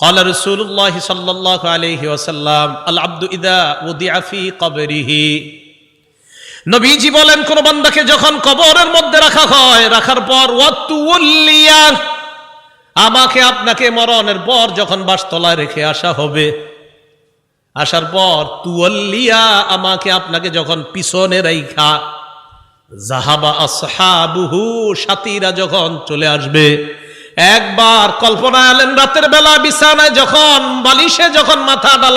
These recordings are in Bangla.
قال رسول الله صلى الله عليه وسلم العبد إذا وضع في قبره নবীজি বলেন কোন বান্দাকে যখন কবরের মধ্যে রাখা হয়, রাখার পর ওয়াতুল্লিয়া, আমাকে আপনাকে মরণের পর যখন বাসতলায় রেখে আসা হবে, আসার পর তুয়াল্লিয়া, আমাকে আপনাকে যখন পিছনে রাইখা যাহাবা আসহাবুহু, সাথীরা যখন চলে আসবে। একবার কল্পনা আলেন রাতের বেলা বিছানায় যখন বালিশে যখন মাথাটা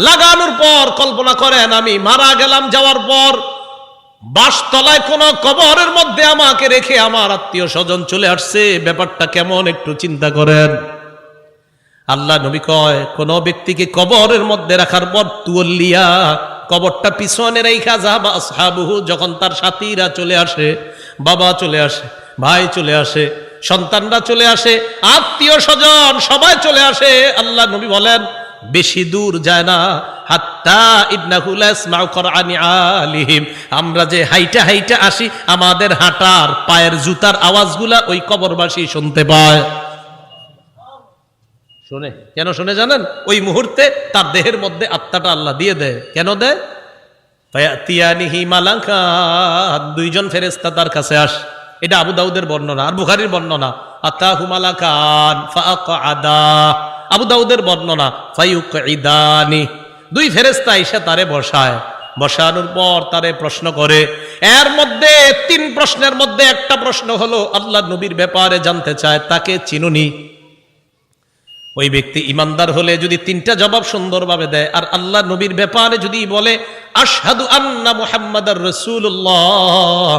লাগানোর পর কল্পনা করেন আমি মারা গেলাম, যাওয়ার পর বাসতলায় কোন কবরের মধ্যে আমাকে রেখে আমার আত্মীয় স্বজন চলে আসছে, ব্যাপারটা কেমন একটু চিন্তা করেন। আল্লাহ নবী কয় কোন ব্যক্তিকে কবরের মধ্যে রাখার পর তুয়াল্লিয়া, কবরটা পিছনে রেখা যাবা আসহাবুহু, যখন তার সাথীরা চলে আসে, বাবা চলে আসে, ভাই চলে আসে, সন্তানরা চলে আসে, আত্মীয় স্বজন সবাই চলে আসে, আল্লাহ নবী বলেন বেশি দূর যায় না, হাত্তা ইন্নাহু লা ইয়াসমাউ কুরআনি আলিহিম, আমরা যে হাইটা হাইটা আসি আমাদের হাঁটার পায়ের জুতার আওয়াজগুলা ওই কবরবাসী শুনতে পায়। শুনে কেন শুনে জানেন? ওই মুহূর্তে তার দেহের মধ্যে আত্মাটা আল্লাহ দিয়ে দেয়। কেন দেয়? ফায়াতিয়ানিহি মালাকান, দুইজন ফেরেশতা তার কাছে আসে। এটা আবু দাউদের বর্ণনা আর বুখারীর বর্ণনা। আতাহু মালাকান ফাআকআদা, আবু দাউদের বর্ণনা ফায়ুকঈদানি, দুই ফেরেশতা এসে তারে বসায়, বসানোর পর তারে প্রশ্ন করে। এর মধ্যে তিন প্রশ্নের মধ্যে একটা প্রশ্ন হলো আল্লাহ নবীর ব্যাপারে জানতে চায়, তাকে চিনুনি? ওই ব্যক্তি ইমানদার হলে যদি তিনটা জবাব সুন্দরভাবে দেয়, আর আল্লাহ নবীর ব্যাপারে যদি বলে আশহাদু আন্না মুহাম্মাদার রাসূলুল্লাহ,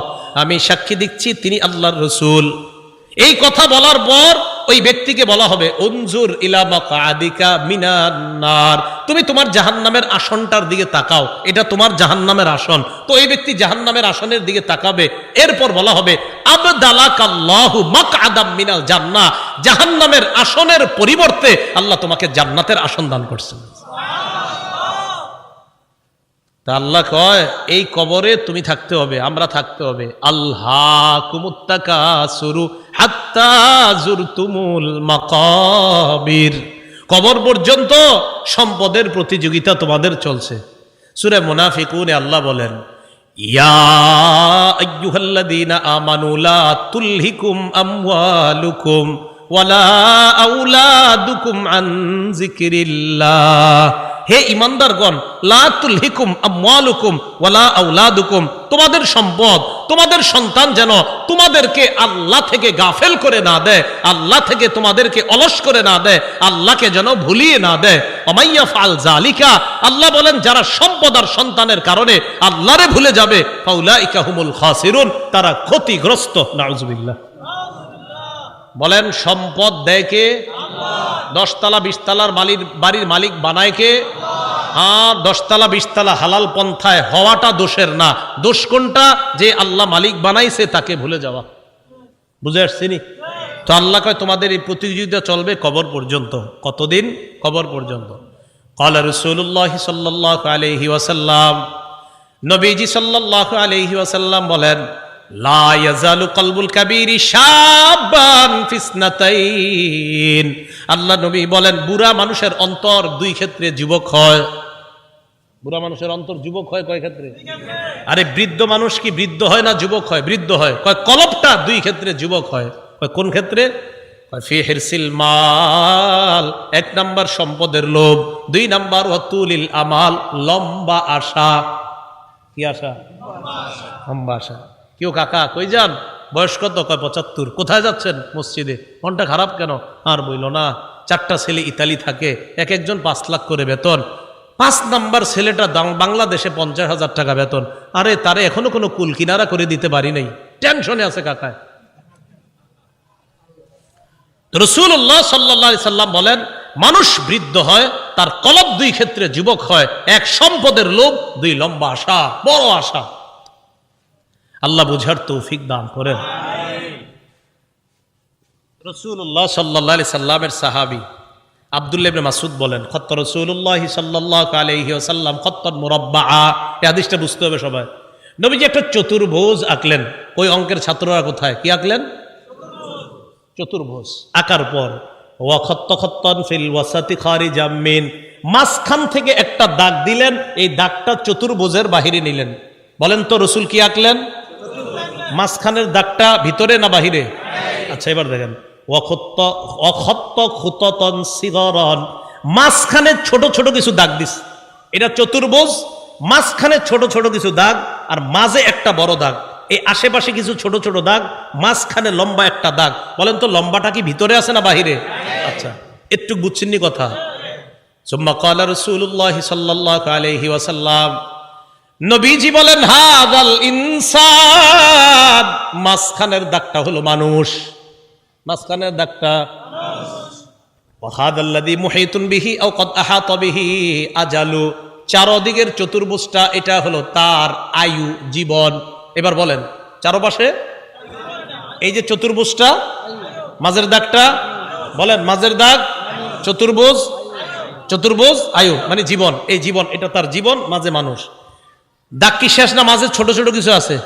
আমি সাক্ষী দিচ্ছি তিনি আল্লাহর রাসূল, এই কথা বলার পর ওই ব্যক্তিকে বলা হবে উনজুর ইলা মাকআদিকা মিনান নার, তুমি তোমার জাহান্নামের আসনটার দিকে তাকাও, এটা তোমার জাহান্নামের আসন। তো এই ব্যক্তি জাহান্নামের আসনের দিকে তাকাবে। এরপর বলা হবে আবদালাকাল্লাহু মাকআদাম মিনাল জান্নাহ, জাহান্নামের আসনের পরিবর্তে আল্লাহ তোমাকে জান্নাতের আসন দান করছেন। তা আল্লাহ কয় এই কবরে তুমি থাকতে হবে, আমরা থাকতে হবে। আল্লাহকুমুত তাকাসুরু হাত্তা যুরতুমুল মাকাবির, কবর পর্যন্ত সম্পদের প্রতিযোগিতা তোমাদের চলছে। সূরা মুনাফিকুনে আল্লাহ বলেন ইয়া আইয়ুহাল্লাযীনা আমানু লা তুলহিকুম আমওয়ালুকুম ওয়ালা আওলাদুকুম আন যিকরিল্লাহ, হে ঈমানদারগণ, লা তুলহিকুম আমওয়ালুকুম ওয়ালা আওলাদুকুম, তোমাদের সম্পদ, তোমাদের সন্তান যেন তোমাদেরকে আল্লাহ থেকে গাফেল করে না দেয়, আল্লাহ থেকে তোমাদেরকে অলস করে না দেয়, আল্লাহকে যেন ভুলিয়ে না দেয়। ওমাইয়া ফাল জালিকা, আল্লাহ বলেন যারা সম্পদ আর সন্তানের কারণে আল্লাহরে ভুলে যাবে, ফাউলাইকা হুমুল খাসিরুন, তারা ক্ষতিগ্রস্ত। নাউজুবিল্লাহ। বলেন সম্পদ দেয় কে? আল্লাহ। 10 তলা 20 তলার বাড়ির মালিক বানায় কে? আর 10 তলা 20 তলা হালাল পন্থায় হওয়াটা দোষের না, দোষ কোনটা? যে আল্লাহ মালিক বানাইছে তাকে ভুলে যাওয়া। বুঝে আসছিনি? তো আল্লাহ কয় তোমাদের এই প্রতিযোগিতা চলবে কবর পর্যন্ত। কতদিন? কবর পর্যন্ত। ক্বালা রাসূলুল্লাহ সাল্লাল্লাহু আলাইহি ওয়াসাল্লাম, নবীজি সাল্লাল্লাহু আলাইহি ওয়াসাল্লাম বলেন লা ইয়াজালু কলবুল কাবীরি শাবান ফিসনাতাইন, আল্লাহ নবী বলেন বুড়া মানুষের অন্তর দুই ক্ষেত্রে যুবক হয়। বুড়া মানুষের অন্তর যুবক হয় কয় ক্ষেত্রে? আরে বৃদ্ধ মানুষ কি বৃদ্ধ হয় না যুবক হয়? বৃদ্ধ হয়। কয় কলবটা দুই ক্ষেত্রে যুবক হয়। কয় কোন ক্ষেত্রে? কয় ফি হিরসিল মাল, 1 নাম্বার সম্পদের লোভ, 2 নাম্বার ওয়াতুলিল আমাল, লম্বা আশা। কি আশা? লম্বা আশা। কেউ কাকা কই যান? বয়স কত? কয় 75। কোথায় যাচ্ছেন? মসজিদে। মনটা খারাপ কেন? আর বইল না, 4টা ছেলে ইতালি থাকে, এক একজন 5 লাখ করে বেতন। 5 নাম্বার ছেলেটা বাংলাদেশে 50,000 টাকা বেতন। আরে তারে এখনো কোনো কুল কিনারা করে দিতে পারি নাই, টেনশনে আছে কাকায়। রাসূলুল্লাহ সাল্লাল্লাহু আলাইহি সাল্লাম বলেন মানুষ বৃদ্ধ হয়, তার কলব 2 ক্ষেত্রে যুবক হয়। 1 সম্পদের লোভ, 2 লম্বা আশা, বড় আশা। আল্লাহ বুঝার তৌফিক দান করেন। রাসূলুল্লাহ সাল্লাল্লাহু আলাইহি সাল্লামের সাহাবী আব্দুল্লাহ ইবনে মাসউদ বলেন খত্ত রাসূলুল্লাহ সাল্লাল্লাহু আলাইহি ওয়াসাল্লাম খত্তান মুরাব্বাআ, এই হাদিসটা বুঝতে হবে সবাই। নবীজি একটা চতুর্ভুজ আঁকলেন। ওই অঙ্কের ছাত্ররা কোথায়? কি আঁকলেন? চতুর্ভুজ আঁকার পর ওয়া খাত্তা খাত্তান ফিল ওয়াসাতি খারিজাম মিন, মাঝখান থেকে একটা দাগ দিলেন, এই দাগটা চতুর্ভুজের বাহিরে নিলেন। বলেন তো রসুল কি আঁকলেন? মাঝখানের দাগটা ভিতরে না বাহিরে? আচ্ছা এবার দেখেন, ওয়া খাত্তা খুতাতান সিগারান, মাঝখানে ছোট ছোট কিছু দাগ দিস, এটা চতুর্ভুজ, মাঝখানে ছোট ছোট কিছু দাগ আর মাঝে একটা বড় দাগ, এই আশেপাশে কিছু ছোট ছোট দাগ, মাঝখানে লম্বা একটা দাগ। বলেন তো লম্বাটা কি ভিতরে আছে না বাহিরে? আচ্ছা একটু বুঝছেন নি কথা? সুম্মা ক্বালা রাসূলুল্লাহ সাল্লাল্লাহু আলাইহি ওয়াসাল্লাম, নবীজি বলেন হাযাল ইনসান, মাঝখানের দাগটা হলো মানুষ, মাঝখানের দাগটা ওয়া হাযাল্লাযী মুহীতুন বিহি আও ক্বাদ আহাতা বিহি আজালু, চারদিকের চতুর্ভুজটা এটা হলো তার আয়ু, জীবন। এবার বলেন চারপাশে এই যে চতুর্ভুজটা, মাঝের দাগটা, বলেন মাঝের দাগ চতুর্ভুজ, চতুর্ভুজ আয়ু মানে জীবন, এই জীবন এটা তার জীবন, মাঝে মানুষ। দাগ কি শেষ না মাঝে ছোট ছোট কিছু আছে?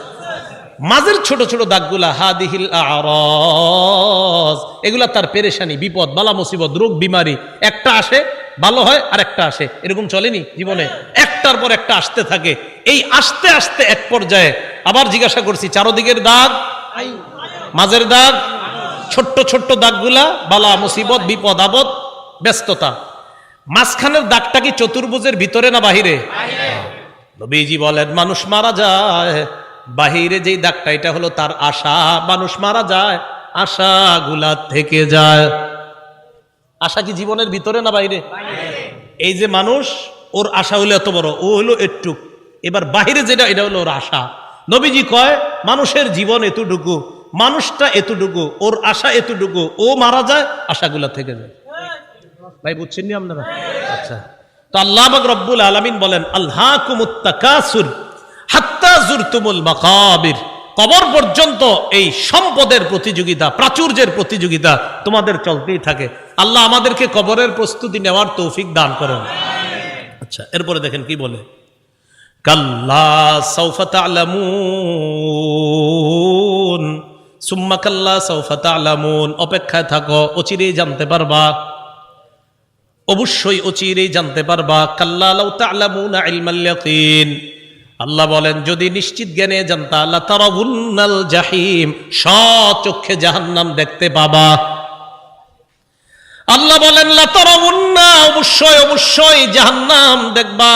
মাঝের ছোট ছোট দাগগুলা হাদিহিল আরাজ, এগুলা তার পেরেশানি, বিপদ, বালা মুসিবত, রোগ বিমারি, একটা আসে ভালো হয় আর একটা আসে, এরকম চলেনি জীবনে, একটার পর একটা আসতে থাকে। এই আসতে আসতে এক পর্যায়ে আবার জিজ্ঞাসা করছি, চারদিকের দাগ, মাঝের দাগ, ছোট্ট ছোট্ট দাগগুলা বালা মুসিবত, বিপদ আপদ, ব্যস্ততা, মাঝখানের দাগটা কি চতুর্ভুজের ভিতরে না বাহিরে? নবীজি বলেন মানুষ মারা যায়, বাহিরে যেই দাগটা এটা হলো তার আশা, মানুষ মারা যায় আশাগুলা থেকে যায়। আশা কি জীবনের ভিতরে না বাইরে? এই যে মানুষ, ওর আশা হলো এত বড়, ও হলো একটু, এবার বাহিরে যেটা এটা হলো ওর আশা। নবীজি কয় মানুষের জীবন এতটুকু, মানুষটা এতটুকু, ওর আশা এতটুকু, ও মারা যায় আশাগুলা থেকে যায়। ভাই বুঝছেন নি আপনারা? আচ্ছা, তো আল্লাহ পাক রব্বুল আলামিন বলেন আলহাকুমুত তাকাসুর হাত্তা জুরতুমুল মাকাবির, কবর পর্যন্ত এই সম্পদের প্রতিযোগিতা, প্রাচুর্যের প্রতিযোগিতা তোমাদের চলতেই থাকে। আল্লাহ আমাদেরকে কবরের প্রস্তুতি নেওয়ার তৌফিক দান করেন। আচ্ছা এরপরে দেখেন কি বলে, কাল্লা সাউফা তা'লামুন সুম্মা কাল্লা সাউফা তা'লামুন, অপেক্ষায় থাকো, অচিরেই জানতে পারবা, অবশ্যই অচিরেই জানতে পারবা। কাল্লা লাউ তা'লামুনা ইলমাল ইয়াকিন, আল্লাহ বলেন যদি নিশ্চিত জ্ঞানে জানতা লাতারাউন্নাল জাহিম, স্বচক্ষে জাহান্নাম দেখতে পাবা। আল্লাহ বলেন লাতারাউন্না, অবশ্যই অবশ্যই জাহান্নাম দেখবা।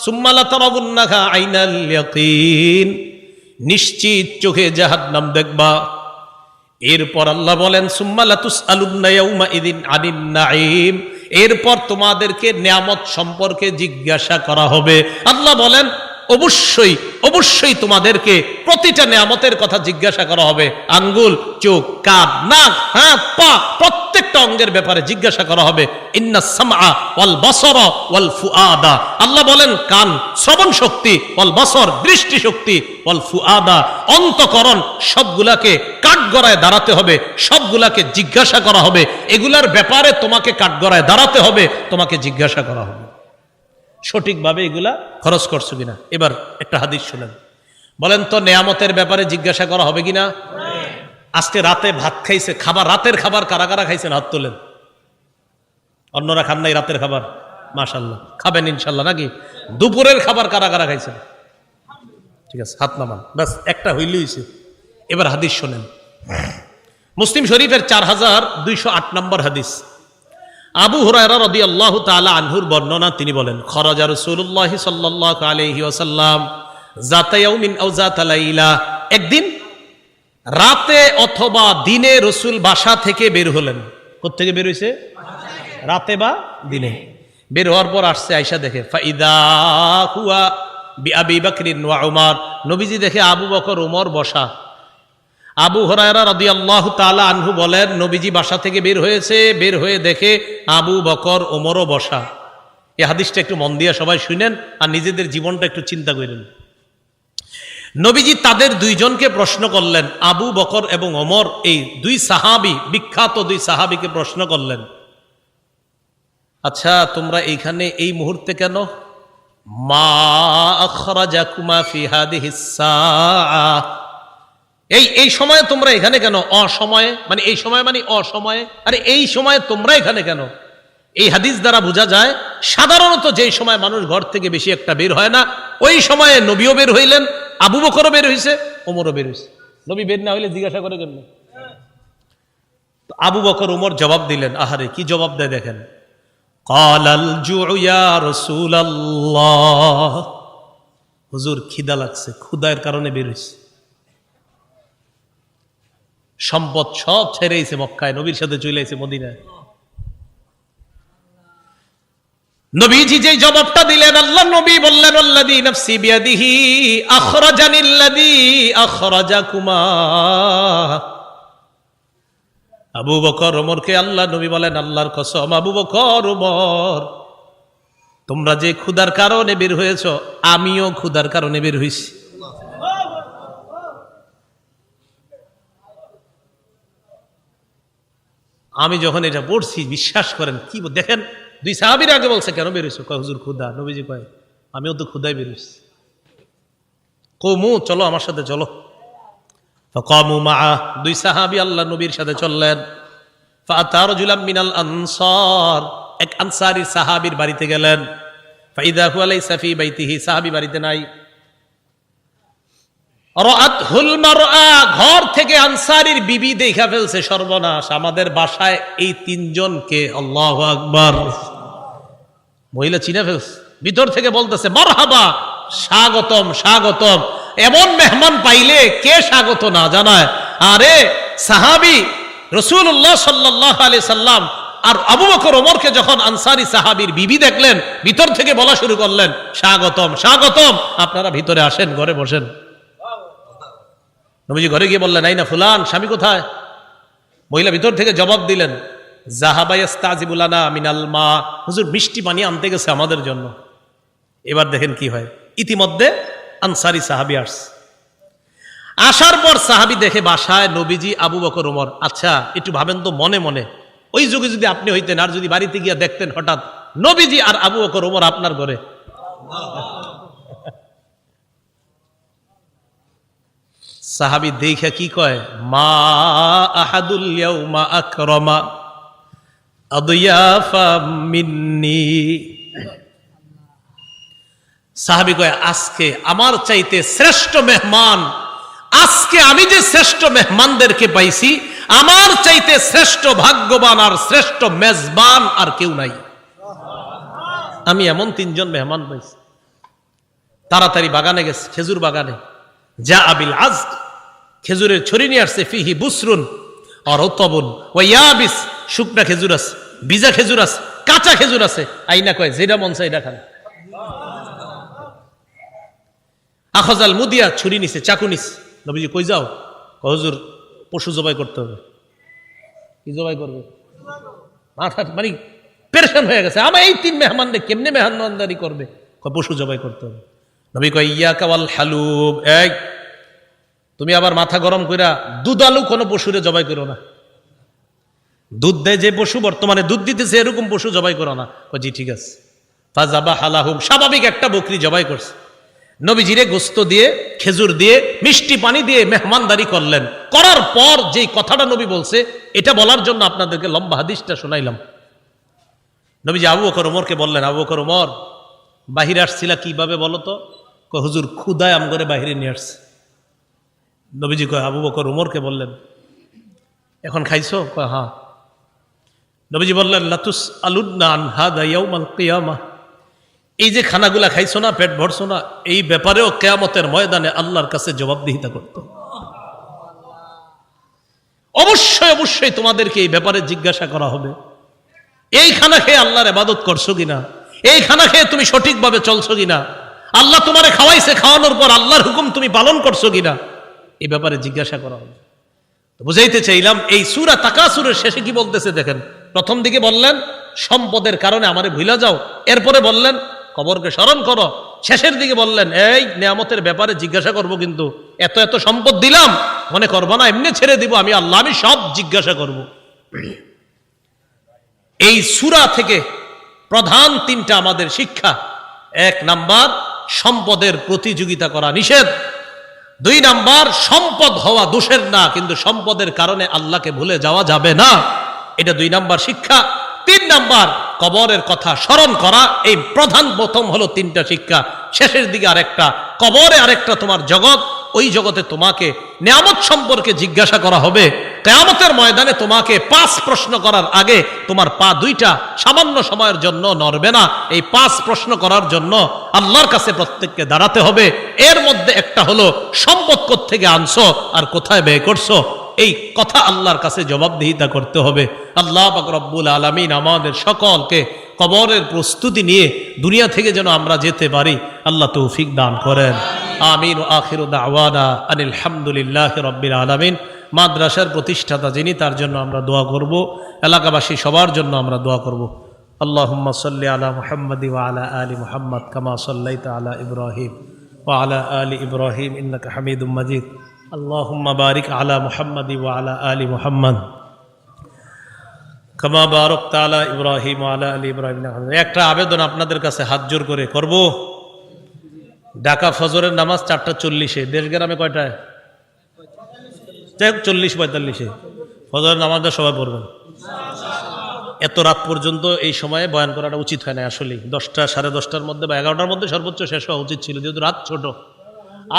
সুম্মা লাতারাউন্নাহা আইনাল ইয়াকিন, নিশ্চিত চোখে জাহান্নাম দেখবা। এরপর আল্লাহ বলেন সুম্মা লাতুসআলুন্না ইয়াউমা ইযিন আনিন নাঈম, এরপর তোমাদেরকে নিয়ামত সম্পর্কে জিজ্ঞাসা করা হবে। আল্লাহ বলেন অবশ্যই অবশ্যই তোমাদেরকে প্রতিটা নিয়ামতের কথা জিজ্ঞাসা করা হবে। আঙ্গুল, চোখ, কান, নাক, হাত, পা, প্রত্যেকটা অঙ্গের ব্যাপারে জিজ্ঞাসা করা হবে। ইন্নাস সামআ ওয়াল বাসারা ওয়াল ফুআদা, আল্লাহ বলেন কান শ্রবণ শক্তি, ওয়াল বাসর দৃষ্টি শক্তি, ওয়াল ফুআদা অন্তঃকরণ, সবগুলাকে কাঠগড়ায় দাঁড়াতে হবে, সবগুলাকে জিজ্ঞাসা করা হবে। এগুলার ব্যাপারে তোমাকে কাঠগড়ায় দাঁড়াতে হবে, তোমাকে জিজ্ঞাসা করা হবে সঠিকভাবে এগুলা খরচ করছো কিনা। এবার একটা হাদিস শুনেন, বলেন তো নেয়ামতের ব্যাপারে জিজ্ঞাসা করা হবে কিনা? আজকে রাতে ভাত খাইছে, খাবার, রাতের খাবার কারা কারা খাইছেন হাত তোলেন। অন্যরা খান নাই রাতের খাবার? মাশাআল্লাহ, খাবেন ইনশাল্লাহ নাকি? দুপুরের খাবার কারা কারা খাইছেন? ঠিক আছে, হাত নামান, ব্যাস একটা হইলেই হইছে। এবার হাদিস শোনেন, মুসলিম শরীফের 4208 নম্বর হাদিস। আবু হুরায়রা রাদিয়াল্লাহু তাআলা আনহুর বর্ণনা, তিনি বলেন খরাজা রাসূলুল্লাহ সাল্লাল্লাহু আলাইহি ওয়াসাল্লাম যাতা ইয়াউমিন আও যাতা লাইলা, একদিন রাতে অথবা দিনে রাসূল বাসা থেকে বের হলেন। কোথা থেকে বের হইছে? রাতে বা দিনে। বের হওয়ার পর আসছে, আয়েশা দেখে ফাইদা হুয়া বিআবি বকরিন ওয়া উমর, নবীজি দেখে আবু বকর ওমর বসা। আবু হুরায়রা রাদিয়াল্লাহু তাআলা আনহু বলেন নবীজি বাসা থেকে বের হয়েছে, বের হয়ে দেখে আবু বকর ওমরও বসা। এই হাদিসটা একটু মন দিয়ে সবাই শুনেন আর নিজেদের জীবনটা একটু চিন্তা করেন। নবীজি তাদের দুইজনকে প্রশ্ন করলেন, আবু বকর এবং ওমর, এই দুই সাহাবী, বিখ্যাত দুই সাহাবীকে প্রশ্ন করলেন, আচ্ছা তোমরা এইখানে এই মুহূর্তে কেন? মা আখরাজাকুমা ফি হাদিহিস সাআ, এই সময়ে তোমরা এখানে কেন? অসময়ে মানে এই সময় মানে অসময়ে, আরে এই সময়ে তোমরা এখানে কেন? এই হাদিস দ্বারা বোঝা যায় সাধারণত যেই সময় মানুষ ঘর থেকে বেশি একটা বের হয় না, ওই সময়ে নবীও বের হইলেন, আবু বকরও বের হইছে, ওমরও বের হইছে। নবী বের না হইলে জিজ্ঞাসা করে কেন? আবু বকর ওমর জবাব দিলেন। আহারে কি জবাব দেয় দেখেন, ক্বালাল জুউ ইয়া রাসূলুল্লাহ, হুজুর খিদা লাগছে, ক্ষুধার কারণে বের হইছে। সম্পদ সব ছেড়ে এসে মক্কায়, নবীর সাথে চলে এসে মদিনায়। নবীজি যেই জবাবটা দিলেন, আল্লাহ নবী বললেন, আল্লাযী নাফসি বিয়াদিহি আখরাজানিল্লাযী আখরাজাকুমা। আবু বকর ওমরকে আল্লাহ নবী বলেন, আল্লাহর কসম আবু বকর ওমর, তোমরা যে ক্ষুধার কারণে বের হয়েছ, আমিও ক্ষুধার কারণে বের হইছি। আমি যখন এটা পড়ছি, বিশ্বাস করেন কি দেখেন, দুই সাহাবীর আগে বলছে কেন বের হইছো? কয় হুজুর ক্ষুধা। নবীজি কয় আমিও তো ক্ষুধায় বের হইছি। কওমু চলো আমার সাথে চলো। ফাকামু মাআ, দুই সাহাবী আল্লাহ নবীর সাথে চললেন। ফাআতা রাজুলাম মিনাল আনসার, এক আনসারী সাহাবীর বাড়িতে গেলেন। ফাইদা হুয়া লাইসা ফি বাইতিহি, সাহাবী বাড়িতে নাই। রাআতহুল মারআ, ঘর থেকে আনসারীর বিবি দেখা ফেলছে, সর্বনাশ, আমাদের বাসায় এই তিনজনকে। আল্লাহু আকবার। মহিলা চিনে ফেলছে, ভিতর থেকে বলতেছে মারহাবা, স্বাগতম স্বাগতম। এমন মেহমান পাইলে কে স্বাগত না জানায়? আরে সাহাবী রাসূলুল্লাহ সাল্লাল্লাহু আলাইহি সাল্লাম আর আবু বকর ওমরকে যখন আনসারী সাহাবীর বিবি দেখলেন, ভিতর থেকে বলা শুরু করলেন স্বাগতম স্বাগতম, আপনারা ভিতরে আসেন, ঘরে বসেন। নবীজি ঘরে গিয়ে বললেন আইনা ফুলান, স্বামী কোথায়? মহিলা ভিতর থেকে জবাব দিলেন যাহাবা ইস্তাজিবু লানা মিনাল মা, হুজুর মিষ্টি পানি আনতে গেছে আমাদের জন্য। এবার দেখেন কি হয়, ইতিমধ্যে আনসারী সাহাবী আসছে। আসার পর সাহাবী দেখে বাসায় নবীজি, আবু বকর ওমর। আচ্ছা একটু ভাবেন তো মনে মনে, ওই যুগে যদি আপনি হইতেন আর যদি বাড়িতে গিয়ে দেখতেন হঠাৎ নবীজি আর আবু বকর ওমর আপনার ঘরে, সাহাবী দেখে কি কয়, মা আহাদুল ইয়াউমা আকরামা আদিয়াফা মিন্নি। সাহাবী কয় আজকে আমার চাইতে শ্রেষ্ঠ মেহমান, আজকে আমি যে শ্রেষ্ঠ মেহমানদেরকে পাইছি, আমার চাইতে শ্রেষ্ঠ ভাগ্যবান আর শ্রেষ্ঠ মেজবান আর কেউ নাই। আমি এমন তিনজন মেহমান পাইছি। তাড়াতাড়ি বাগানে গেছে, খেজুর বাগানে। যা আবিল আজক, খেজুরের ছড়ি নিয়ে আসছে। ফিহি বুসরুন আর রতবুন ওয়া ইয়াবিস, শুকনা খেজুর আছে, ভিজা খেজুর আছে, কাঁচা খেজুর আছে। আইনা কয় যেটা মন চায় এটা খান। আখজাল মুদিয়া, ছুরি নিছে, চাকু নিছে। নবীজি কই যাও? হুজুর পশু জবাই করতে হবে। কি জবাই করবে? মাথা মানে পেরেশান হয়ে গেছে, আমার এই তিন মেহমানদের কেমনে মেহমানদারি করবে? পশু জবাই করতে হবে। নবী কয় ইয়াকা ওয়াল হালুব, এই তুমি আবার মাথা গরম কইরা দুধ আলু কোনো পশুরে জবাই করো না। দুধ দেয় যে পশু, বর্তমানে দুধ দিতেছে, এরকম পশু জবাই করো না। জি ঠিক আছে। ফাজাবা হালাহুম, স্বাভাবিক একটা বকরি জবাই করছে। নবীজিরে গোস্ত দিয়ে, খেজুর দিয়ে, মিষ্টি পানি দিয়ে মেহমানদারি করলেন। করার পর যেই কথাটা নবী বলছে, এটা বলার জন্য আপনাদেরকে লম্বা হাদিসটা শোনাইলাম। নবীজি আবু বকর ওমরকে বললেন, আবু বকর ওমর বাহিরে আসছিলা কিভাবে বলো তো? হুজুর ক্ষুধায় আম করে বাহিরে নিয়ে আসছে। নবীজি কয় আবু বকর ওমরকে বললেন এখন খাইছো? কয় হ্যাঁ। নবীজি বললেন লাতুস আলুদনা আন হাদা ইয়াউমাল কিয়ামা, এই যে খানাগুলা খাইছো না, পেট ভরছো না, এই ব্যাপারেও কিয়ামতের ময়দানে আল্লাহর কাছে জবাবদিহিতা করতে। অবশ্যই অবশ্যই তোমাদেরকে এই ব্যাপারে জিজ্ঞাসা করা হবে। এই খানা খেয়ে আল্লাহর ইবাদত করছো কিনা, এই খানা খেয়ে তুমি সঠিকভাবে চলছো কিনা, আল্লাহ তোমারে খাওয়াইছে, খাওয়ানোর পর আল্লাহর হুকুম তুমি পালন করছো কিনা, এই ব্যাপারে জিজ্ঞাসা করা হবে। বুঝাইতে চাইলাম, এই সূরা তাকাসুরের শেষে কি বলতেছে দেখেন। প্রথম দিকে বললেন সম্পদের কারণে আমারে ভুলা যাও, এরপরে বললেন কবরকে স্মরণ করো, শেষের দিকে বললেন এই নিয়ামতের ব্যাপারে জিজ্ঞাসা করব, কিন্তু এত এত সম্পদ দিলাম মনে করবো না এমনি ছেড়ে দিব আমি আল্লাহ, আমি সব জিজ্ঞাসা করব। এই সূরা থেকে প্রধান তিনটা আমাদের শিক্ষা। এক নাম্বার, সম্পদের প্রতিযোগিতা করা নিষেধ। 2 নাম্বার, সম্পদ হওয়া দোষের না, কিন্তু সম্পদের কারণে আল্লাহকে ভুলে যাওয়া যাবে না, এটা 2 নাম্বার শিক্ষা। 3 নাম্বার, কবরের কথা স্মরণ করা। এই প্রথম হলো 3টা শিক্ষা। শেষের দিকে আরেকটা, কবরে আরেকটা তোমার জগৎ, ওই জগতে তোমাকে নিয়ামত সম্পর্কে জিজ্ঞাসা করা হবে। কিয়ামতের ময়দানে তোমাকে 5 প্রশ্ন করার আগে তোমার পা 2টা সামান্য সময়ের জন্য নড়বে না। এই 5 প্রশ্ন করার জন্য আল্লাহর কাছে প্রত্যেককে দাঁড়াতে হবে। এর মধ্যে একটা হলো সম্পদ কোত্থেকে আনছো আর কোথায় ব্যয় করছো, এই কথা আল্লাহর কাছে জবাবদিহিতা করতে হবে। আল্লাহ পাক রব্বুল আলামিন আমাদের সকলকে কবরের প্রস্তুতি নিয়ে দুনিয়া থেকে যেন আমরা যেতে পারি, আল্লাহ তৌফিক দান করেন। আমিন। ওয়া আখিরু দাওয়ানা আনিল হামদুলিল্লাহি রাব্বিল আলামিন। মাদ্রাসার প্রতিষ্ঠাতা যিনি, তার জন্য আমরা দোয়া করব, এলাকাবাসী সবার জন্য আমরা দোয়া করব। আল্লাহুম্মা সাল্লি আলা মুহাম্মাদি ওয়া আলা আলি মুহাম্মাদ কামা সাল্লাইতা আলা ইব্রাহিম ওয়া আলা আলি ইব্রাহিম ইন্নাকা হামিদুম মাজিদ। আল্লাহুম্মা বারিক আলা মুহাম্মাদি ওয়া আলা আলি মুহাম্মাদ কামা বারাকতা আলা ইব্রাহিম ওয়া আলা আলি ইব্রাহিম ইন্নাকা হামিদুম। একটা আবেদন আপনাদের কাছে হাত জোর করে করব। ঢাকা ফজরের নামাজ 4:40-এ, দেশ গ্রামে কয়টায়? 40-45-এ ফজরের নামাজটা সবাই পড়বেন। এত রাত পর্যন্ত এই সময়ে বয়ান করাটা উচিত হয় না আসলে। 10টা, 10:30টার মধ্যে বা 11টার মধ্যে সর্বোচ্চ শেষ হওয়া উচিত ছিল, যেহেতু রাত ছোট।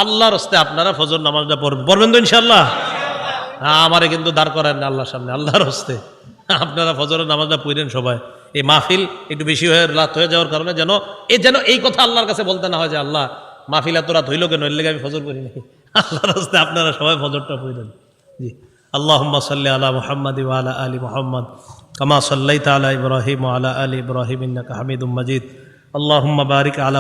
আল্লাহর হস্তে আপনারা ফজর নামাজটা পড়বেন তো ইনশাল্লাহ? আমারে কিন্তু দাঁড় করেন না আল্লাহর সামনে, আল্লাহর হস্তে আপনারা ফজরের নামাজটা পড়েন সবাই। এই মাহফিল একটু বেশি হয়ে রাত হয়ে যাওয়ার কারণে যেন এই কথা আল্লাহর কাছে বলতে না হয় যে আল্লাহ মাহফিল এত রাত হইল কেন, এর লেগে আমি ফজর পড়ি নাকি। আল্লাহর হস্তে আপনারা সবাই ফজরটা পড়েন। জি। আল্লাহুম্মা সাল্লি আলা মুহাম্মাদি ওয়া আলা আলি মুহাম্মাদ কামা সাল্লাইতা আলা ইব্রাহিম ওয়া আলা আলি ইব্রাহিম ইন্নাকা হামিদুম মাজিদ। আল্লাহুম্মা বারিক আলা